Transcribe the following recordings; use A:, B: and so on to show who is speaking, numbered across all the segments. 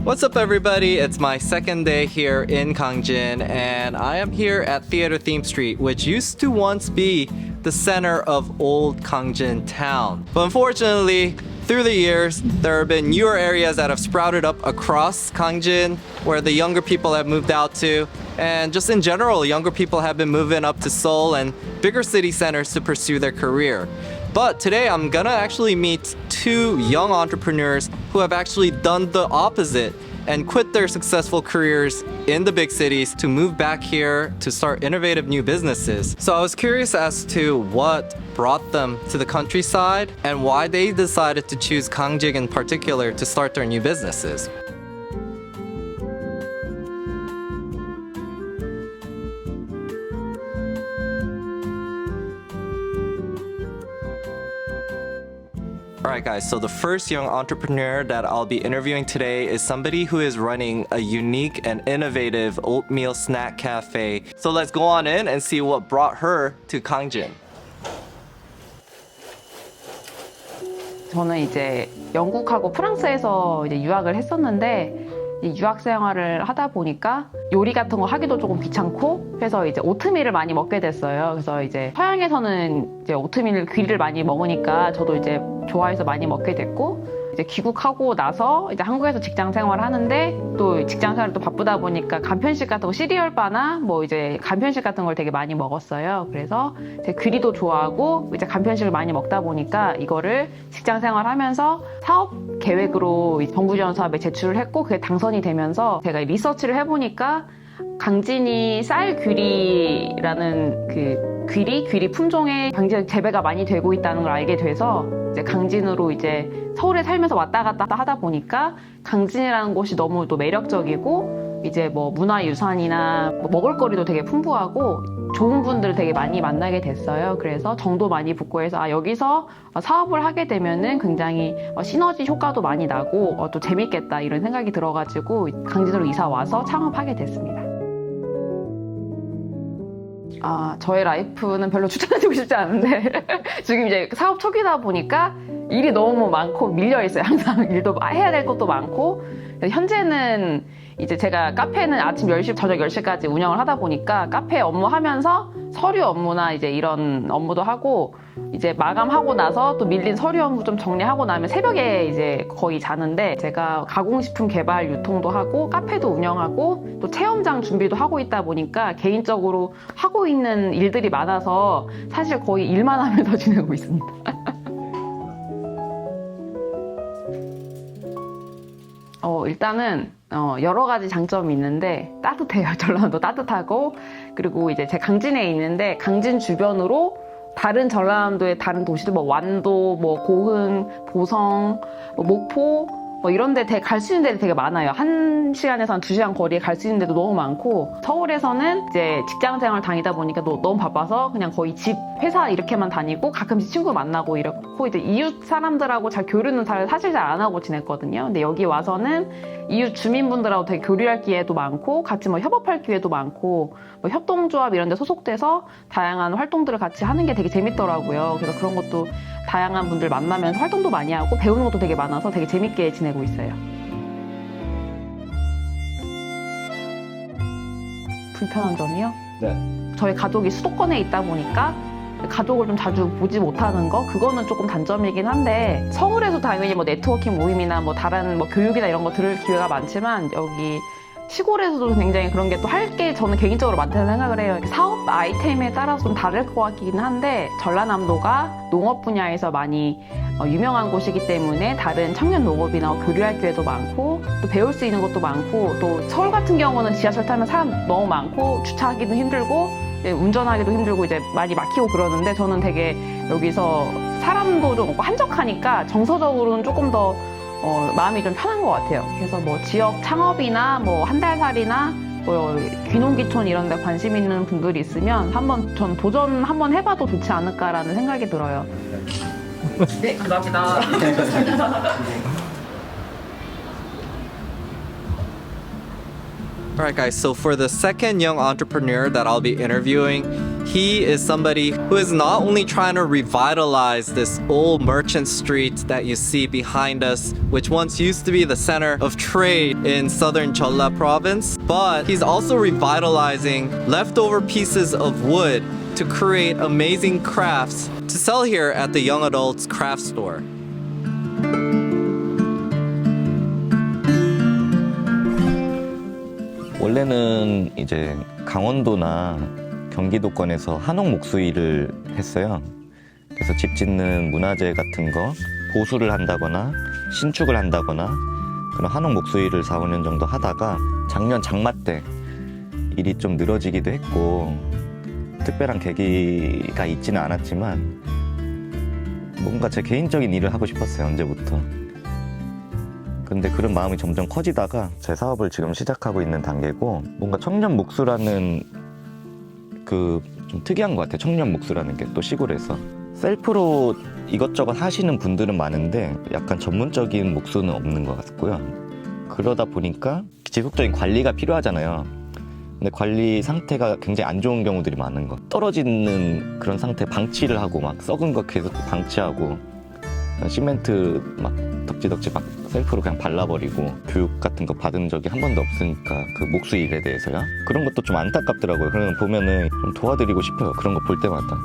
A: What's up everybody? It's my second day here in Gangjin and I am here at Theater Theme Street, which used to once be the center of old Gangjin town. But unfortunately, through the years, there have been newer areas that have sprouted up across Gangjin where the younger people have moved out to. And just in general, younger people have been moving up to Seoul and bigger city centers to pursue their career. But today I'm gonna actually meet two young entrepreneurs who have actually done the opposite and quit their successful careers in the big cities to move back here to start innovative new businesses. So I was curious as to what brought them to the countryside and why they decided to choose Gangjin in particular to start their new businesses. Alright guys, so the first young entrepreneur that I'll be interviewing today is somebody who is running a unique and innovative oatmeal snack cafe. So let's go on in and see what brought her to Gangjin.
B: 저는 이제 영국하고 프랑스에서 이제 유학을 했었는데 유학 생활을 하다 보니까 요리 같은 거 하기도 조금 귀찮고 그래서 이제 오트밀을 많이 먹게 됐어요. 그래서 이제 서양에서는 이제 오트밀 귀리를 많이 먹으니까 저도 이제 좋아해서 많이 먹게 됐고 이제 귀국하고 나서 이제 한국에서 직장 생활을 하는데 또 직장 생활이 또 바쁘다 보니까 간편식 같은 거 시리얼 바나 뭐 이제 간편식 같은 걸 되게 많이 먹었어요. 그래서 제 귀리도 좋아하고 이제 간편식을 많이 먹다 보니까 이거를 직장 생활하면서 사업 계획으로 정부 지원 사업에 제출을 했고 그게 당선이 되면서 제가 리서치를 해보니까 강진이 쌀 귀리라는 그 귀리 품종의 강진 재배가 많이 되고 있다는 걸 알게 돼서 이제 강진으로 이제 서울에 살면서 왔다 갔다 하다 보니까 강진이라는 곳이 너무 또 매력적이고 이제 뭐 문화유산이나 뭐 먹을거리도 되게 풍부하고 좋은 분들 되게 많이 만나게 됐어요. 그래서 정도 많이 붙고 해서 여기서 사업을 하게 되면은 굉장히 시너지 효과도 많이 나고 또 재밌겠다 이런 생각이 들어가지고 강진으로 이사 와서 창업하게 됐습니다. 저의 라이프는 별로 추천해주고 싶지 않은데 지금 이제 사업 초기다 보니까 일이 너무 많고 밀려있어요. 항상 일도 해야 될 것도 많고 현재는 이제 제가 카페는 아침 10시, 저녁 10시까지 운영을 하다 보니까 카페 업무 하면서 서류 업무나 이제 이런 업무도 하고 이제 마감하고 나서 또 밀린 서류 업무 좀 정리하고 나면 새벽에 이제 거의 자는데 제가 가공식품 개발 유통도 하고 카페도 운영하고 또 체험장 준비도 하고 있다 보니까 개인적으로 하고 있는 일들이 많아서 사실 거의 일만 하면서 지내고 있습니다. 일단은 여러 가지 장점이 있는데 따뜻해요. 전라도 따뜻하고 그리고 이제 제 강진에 있는데 강진 주변으로 다른 전라남도의 다른 도시들 뭐 완도, 뭐 고흥, 보성, 뭐 목포 뭐 이런 데 갈 수 있는 데도 되게 많아요. 1시간에서 한 2시간 거리에 갈 수 있는 데도 너무 많고 서울에서는 이제 직장 생활 다니다 보니까 너무 바빠서 그냥 거의 집, 회사 이렇게만 다니고 가끔씩 친구 만나고 이렇고 이제 이웃 사람들하고 잘 교류는 사실 잘 안 하고 지냈거든요. 근데 여기 와서는 이웃 주민분들하고 되게 교류할 기회도 많고 같이 뭐 협업할 기회도 많고 뭐 협동조합 이런 데 소속돼서 다양한 활동들을 같이 하는 게 되게 재밌더라고요. 그래서 그런 것도 다양한 분들 만나면서 활동도 많이 하고 배우는 것도 되게 많아서 되게 재밌게 지내고 있어요. 불편한 점이요?
A: 네.
B: 저희 가족이 수도권에 있다 보니까 가족을 좀 자주 보지 못하는 거 그거는 조금 단점이긴 한데 서울에서 당연히 뭐 네트워킹 모임이나 뭐 다른 뭐 교육이나 이런 거 들을 기회가 많지만 여기 시골에서도 굉장히 그런 게 또 할 게 저는 개인적으로 많다는 생각을 해요. 사업 아이템에 따라서 좀 다를 것 같긴 한데 전라남도가 농업 분야에서 많이 유명한 곳이기 때문에 다른 청년 농업이나 교류할 기회도 많고 또 배울 수 있는 것도 많고 또 서울 같은 경우는 지하철 타면 사람 너무 많고 주차하기도 힘들고 운전하기도 힘들고 이제 많이 막히고 그러는데 저는 되게 여기서 사람도 좀 없고 한적하니까 정서적으로는 조금 더 마음이 좀 편한 것 같아요. 그래서 뭐 지역 창업이나 뭐 한 달 살이나 뭐 귀농귀촌 이런 데 관심 있는 분들이 있으면 전 도전 한번 해봐도 좋지 않을까라는 생각이 들어요. 네, 감사합니다.
A: Alright guys, so for the second young entrepreneur that I'll be interviewing, he is somebody who is not only trying to revitalize this old merchant street that you see behind us, which once used to be the center of trade in southern Jeolla province, but he's also revitalizing leftover pieces of wood to create amazing crafts to sell here at the Young Adults Craft Store.
C: 원래는 이제 강원도나 경기도권에서 한옥 목수일을 했어요. 그래서 집 짓는 문화재 같은 거 보수를 한다거나 신축을 한다거나 그런 한옥 목수일을 4, 5년 정도 하다가 작년 장마 때 일이 좀 늘어지기도 했고 특별한 계기가 있지는 않았지만 뭔가 제 개인적인 일을 하고 싶었어요, 언제부터. 근데 그런 마음이 점점 커지다가 제 사업을 지금 시작하고 있는 단계고, 뭔가 청년 목수라는 그 좀 특이한 것 같아요. 청년 목수라는 게 또 시골에서 셀프로 이것저것 하시는 분들은 많은데 약간 전문적인 목수는 없는 것 같고요. 그러다 보니까 지속적인 관리가 필요하잖아요. 근데 관리 상태가 굉장히 안 좋은 경우들이 많은 거. 떨어지는 그런 상태 방치를 하고 막 썩은 거 계속 방치하고 시멘트 막 덕지덕지 막 셀프로 그냥 발라버리고 교육 같은 거 받은 적이 한 번도 없으니까 그 목수 일에 대해서요. 그런 것도 좀 안타깝더라고요. 그런 거 보면은 좀 도와드리고 싶어요. 그런 거 볼 때마다.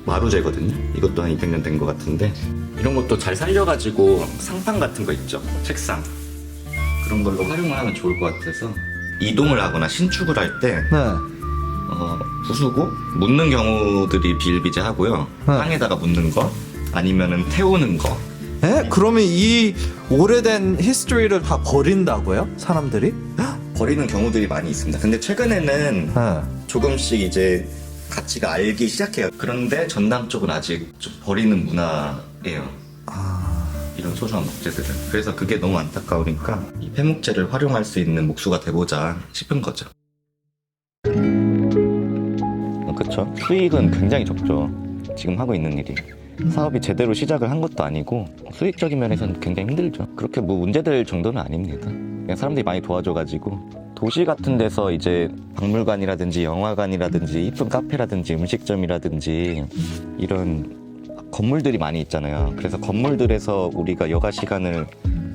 C: 마루제거든요. 이것도 한 200년 된 것 같은데 이런 것도 잘 살려가지고 상판 같은 거 있죠. 책상 그런 걸로 활용을 하면 좋을 것 같아서 이동을 하거나 신축을 할 때 부수고 묻는 경우들이 비일비재하고요. 땅에다가 묻는 거 아니면은 태우는 거.
A: 에? 그러면 이 오래된 히스토리를 다 버린다고요? 사람들이?
C: 버리는 경우들이 많이 있습니다. 근데 최근에는 조금씩 이제 가치가 알기 시작해요. 그런데 전남 쪽은 아직 좀 버리는 문화예요. 이런 소중한 목재들은. 그래서 그게 너무 안타까우니까 이 폐목재를 활용할 수 있는 목수가 돼보자 싶은 거죠. 그쵸? 수익은 굉장히 적죠. 지금 하고 있는 일이. 사업이 제대로 시작을 한 것도 아니고 수익적인 면에서는 굉장히 힘들죠. 그렇게 뭐 문제될 정도는 아닙니다. 그냥 사람들이 많이 도와줘가지고 도시 같은 데서 이제 박물관이라든지 영화관이라든지 이쁜 카페라든지 음식점이라든지 이런 건물들이 많이 있잖아요. 그래서 건물들에서 우리가 여가 시간을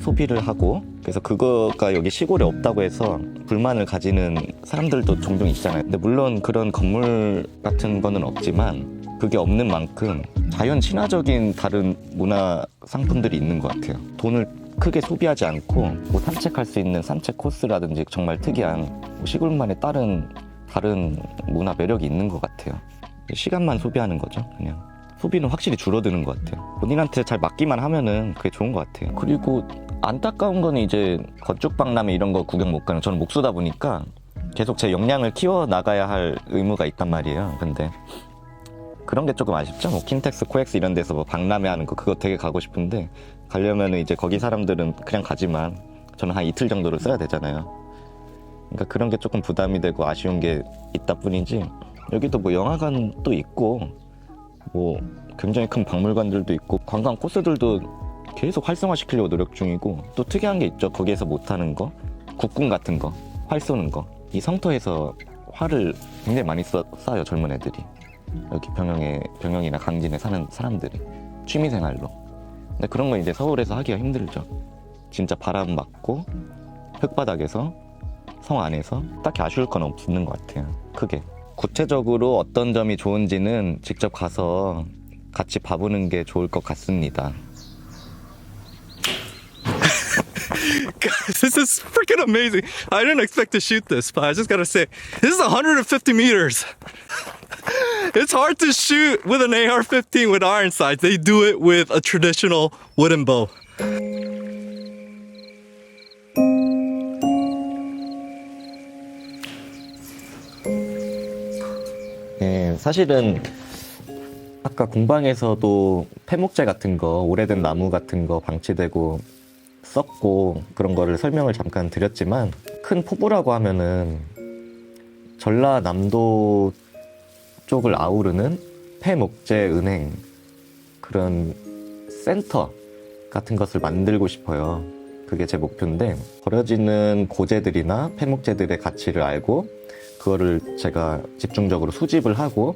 C: 소비를 하고 그래서 그거가 여기 시골에 없다고 해서 불만을 가지는 사람들도 종종 있잖아요. 근데 물론 그런 건물 같은 거는 없지만 그게 없는 만큼 자연 친화적인 다른 문화 상품들이 있는 것 같아요. 돈을 크게 소비하지 않고 뭐 산책할 수 있는 산책 코스라든지 정말 특이한 뭐 시골만의 다른 문화 매력이 있는 것 같아요. 시간만 소비하는 거죠, 그냥. 소비는 확실히 줄어드는 것 같아요. 본인한테 잘 맞기만 하면은 그게 좋은 것 같아요. 그리고 안타까운 거는 이제 건축박람회 이런 거 구경 못 가는, 저는 목수다 보니까 계속 제 역량을 키워 나가야 할 의무가 있단 말이에요. 근데 그런 게 조금 아쉽죠. 뭐 킨텍스, 코엑스 이런 데서 뭐 박람회 하는 거 그거 되게 가고 싶은데 가려면은 이제 거기 사람들은 그냥 가지만 저는 한 이틀 정도를 써야 되잖아요. 그러니까 그런 게 조금 부담이 되고 아쉬운 게 있다 뿐이지, 여기도 뭐 영화관도 있고 뭐 굉장히 큰 박물관들도 있고 관광 코스들도 계속 활성화시키려고 노력 중이고, 또 특이한 게 있죠. 거기에서 못하는 거, 국궁 같은 거, 활 쏘는 거. 이 성터에서 활을 굉장히 많이 쏴요, 젊은 애들이. 여기 병영이나 강진에 사는 사람들이 취미생활로. 근데 그런 건 이제 서울에서 하기가 힘들죠. 진짜 바람 맞고 흙바닥에서 성 안에서 딱히 아쉬울 건 없는 것 같아요. 크게. 구체적으로 어떤 점이 좋은지는 직접 가서 같이 봐보는 게 좋을 것 같습니다.
A: Guys, this is freaking amazing. I didn't expect to shoot this, but I just gotta say, this is 150 meters. It's hard to shoot with an AR-15 with iron sights. They do it with a traditional wooden bow.
C: 네, 사실은 아까 공방에서도 폐목재 같은 거, 오래된 나무 같은 거 방치되고 썩고 그런 거를 설명을 잠깐 드렸지만, 큰 포부라고 하면은 전라남도 쪽을 아우르는 폐목재 은행, 그런 센터 같은 것을 만들고 싶어요. 그게 제 목표인데 버려지는 고재들이나 폐목재들의 가치를 알고 그거를 제가 집중적으로 수집을 하고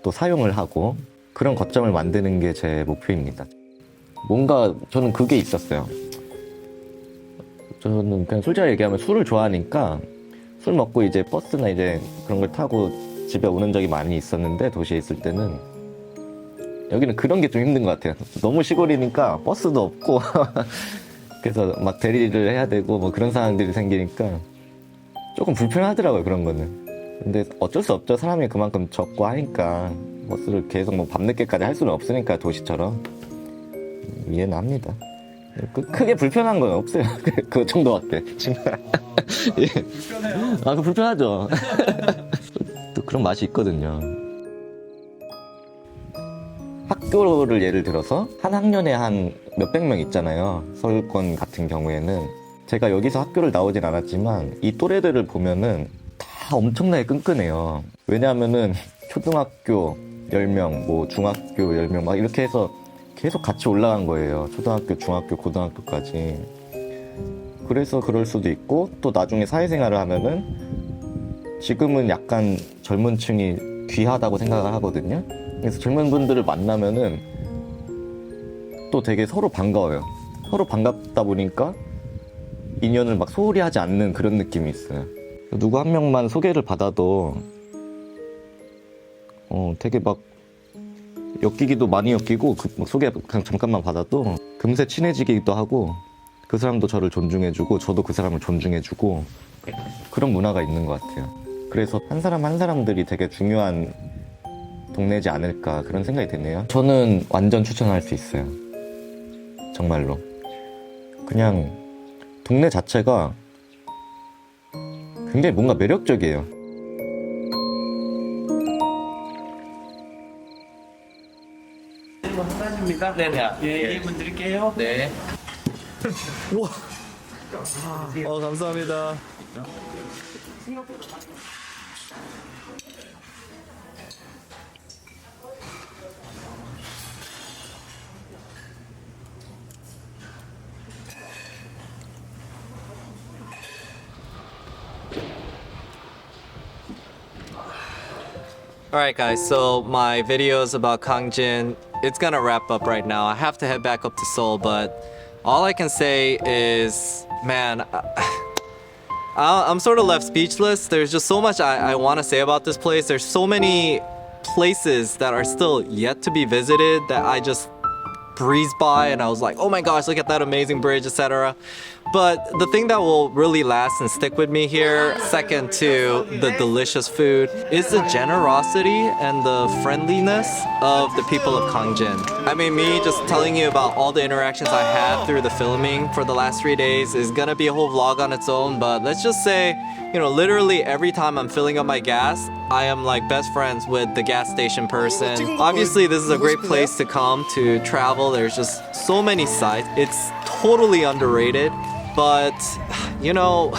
C: 또 사용을 하고 그런 거점을 만드는 게 제 목표입니다. 뭔가 저는 그게 있었어요. 저는 그냥 솔직히 얘기하면 술을 좋아하니까 술 먹고 이제 버스나 이제 그런 걸 타고 집에 오는 적이 많이 있었는데 도시에 있을 때는 여기는 그런 게 좀 힘든 것 같아요. 너무 시골이니까 버스도 없고 그래서 막 대리를 해야 되고 뭐 그런 상황들이 생기니까 조금 불편하더라고요, 그런 거는. 근데 어쩔 수 없죠. 사람이 그만큼 적고 하니까 버스를 계속 뭐 밤늦게까지 할 수는 없으니까 도시처럼 이해는 합니다. 크게 불편한 건 없어요. 그 정도밖에. 예.
D: 불편해요.
C: 아, 그 불편하죠. 또 그런 맛이 있거든요. 학교를 예를 들어서 한 학년에 한 몇백 명 있잖아요. 서울권 같은 경우에는 제가 여기서 학교를 나오진 않았지만 이 또래들을 보면은 다 엄청나게 끈끈해요. 왜냐하면은 초등학교 10명, 뭐 중학교 10명 막 이렇게 해서 계속 같이 올라간 거예요. 초등학교, 중학교, 고등학교까지. 그래서 그럴 수도 있고 또 나중에 사회생활을 하면은 지금은 약간 젊은 층이 귀하다고 생각을 하거든요. 그래서 젊은 분들을 만나면은 또 되게 서로 반가워요. 서로 반갑다 보니까 인연을 막 소홀히 하지 않는 그런 느낌이 있어요. 누구 한 명만 소개를 받아도 되게 막 엮이기도 많이 엮이고 막 소개 그냥 잠깐만 받아도 금세 친해지기도 하고 그 사람도 저를 존중해주고 저도 그 사람을 존중해주고 그런 문화가 있는 것 같아요. 그래서 한 사람 한 사람들이 되게 중요한 동네지 않을까 그런 생각이 드네요. 저는 완전 추천할 수 있어요. 정말로. 그냥 동네 자체가 굉장히 뭔가 매력적이에요.
D: 이거 한 가지입니다.
A: 네네.
D: 예, 1분 드릴게요.
A: 네. 우와. 감사합니다. Alright guys, so my videos about Kangjin, it's gonna wrap up right now. I have to head back up to Seoul, but all I can say is, man, I'm sort of left speechless. There's just so much I want to say about this place. There's so many places that are still yet to be visited that I just breezed by and I was like, oh my gosh, look at that amazing bridge, etc. But the thing that will really last and stick with me here, second to the delicious food, is the generosity and the friendliness of the people of Kangjin. I mean, me just telling you about all the interactions I had through the filming for the last 3 days is gonna be a whole vlog on its own, but let's just say, you know, literally every time I'm filling up my gas, I am like best friends with the gas station person. Obviously, this is a great place to come to travel. There's just so many sights. It's totally underrated, but you know,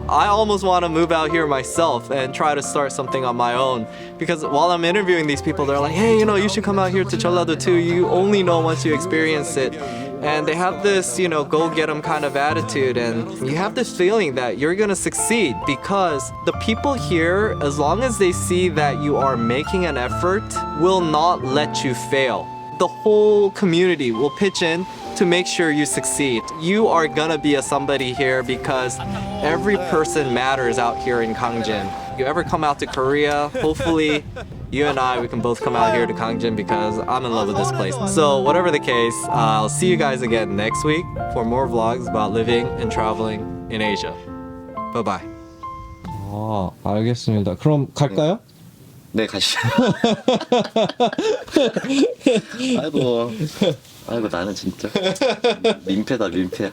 A: I almost want to move out here myself and try to start something on my own, because while I'm interviewing these people, they're like, hey, you know, you should come out here to Jeollado too. You only know once you experience it. And they have this, you know, go get 'em kind of attitude, and you have this feeling that you're gonna succeed because the people here, as long as they see that you are making an effort, will not let you fail. The whole community will pitch in to make sure you succeed. You are gonna be a somebody here because every person matters out here in Kangjin. You ever come out to Korea, hopefully you and we can both come out here to Kangjin because I'm in love with this place. So whatever the case, I'll see you guys again next week for more vlogs about living and traveling in Asia. Bye bye.
E: 아, 알겠습니다. 그럼 갈까요?
C: 네, 가시죠. 아이고 나는 진짜 민폐다, 민폐야.